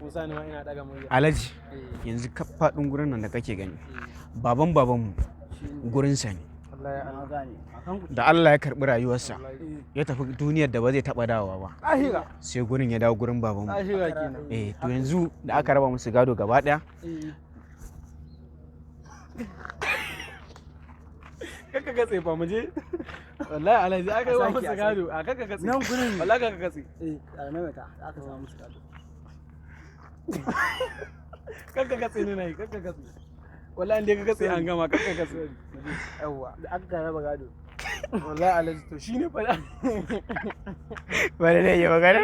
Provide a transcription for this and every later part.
Musa ne ma ina daga murya. Alhaji yanzu ka faɗin gurin nan da kake gani babanmu gurinsa ne da Allah ya karɓi rayuwarsa ya tafi duniyar da ba zai taɓa dawowa ba sai gurin ya dawo gurin babanmu. To yanzu da aka raba musu gado gaba ɗaya kaka gatse fa mu je wallahi Alhaji aka yi wa musu gado a kaka gatse nan gurin wallahi kaka gatse a maimaita aka samu musu gado kaka gatse ne nayi kaka gatse wallahi inda ka gatse an gama kaka gatse yawa da aka raba gado wallahi Alhaji to shine fa bare ne ya magana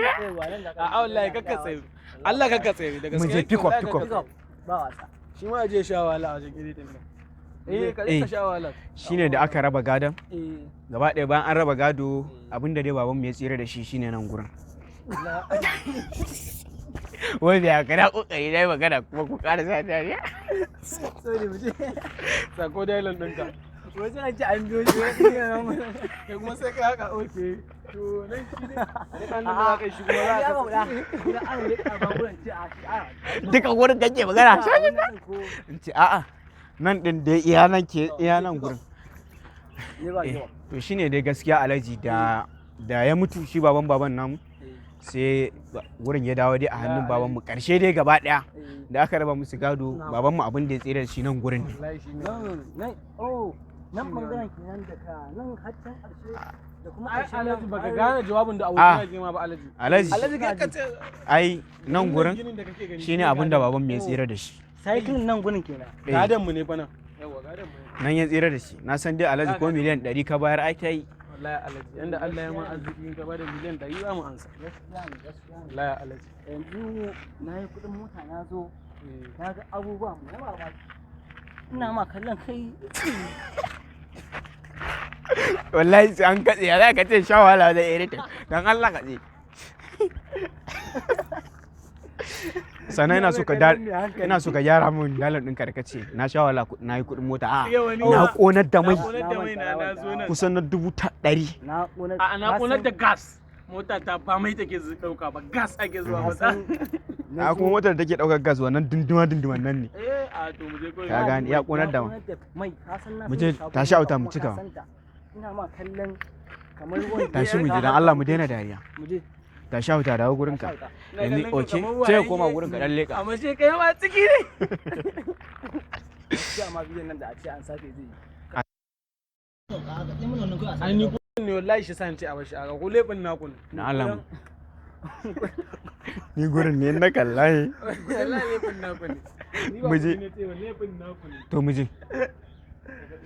a wallahi kaka gatse Allah kaka gatse daga mu je pick up ba wasa shi ma je sha wahala a wajen editing nan ka sha wahala shine da aka raba gadon gaba ɗaya bayan an raba gado abinda dai babanmu ya tsira da shi shine nan gurin wai da kana kokari dai magana kuma ku ƙara sa dariya sorry mu je sako dialog ɗinka wasu an ci an biyo shi kai kuma sai kai haka oke to nan shi ne kan da kai shi kuma za ka idan an rika baburan ci a duka gurin kake magana in ce a'a nan din da iya nan gurin to shine dai gaskiya Alhaji da ya mutu shi baban namu sai gurin ya dawo dai a hannun babanmu karshe dai gaba daya da aka raba musu gado babanmu abin da ya tsira da shi nan gurin ne nan bangaren kenan daga nan haccan ƙarshe da kuma ƙarshe Alhaji baka gane jawabin da abokin ya ma ba Alhaji kai ka ce ai nan gurin shine abin da babanmu ya tsira da shi cycling nan gurin kenan gadan mu ne fa nan yawa gadan mu nan ya tsira da shi na san dai Alhaji ko miliyan 100 ka bayar ai kai wallahi Alhaji yanda Allah ya ma arziki ka bada miliyan 100 za mu ansa wallahi Alhaji yanzu na yi kuɗin mota na zo na ga abubuwa mu yawa ba ina ma kallon kai wallahi sai an katse ya za ka ce sha wahala da editing dan Allah katse sannan ina so ka gyara min dalar ɗinka da kace na sha wahala na yi kuɗin mota a na ƙonar da mai kusan na 100,000 na ƙonar da gas mota ta ba mai take ɗauka ba gas ake zuwa mata a kuma motar da take ɗaukar gas wannan dunduman nan ne a to mu je ko ka gani ya ƙonar da mai ka san na mu je tashi auta mu cika ina ma kallon kamar wanda tashi mu je dan Allah mu daina dariya mu je tashi auta dawo gurin ka yanzu oke sai ya koma gurin ka dan leka amma sai kai ma ciki ne sai amma biyan nan da a ce an safe zai an ni ne wallahi shi san ce a bashi aka ko lebin naku ne na Allah ni gurin ne na kallahi wallahi lebin naku ne mu je lebin naku ne to mu je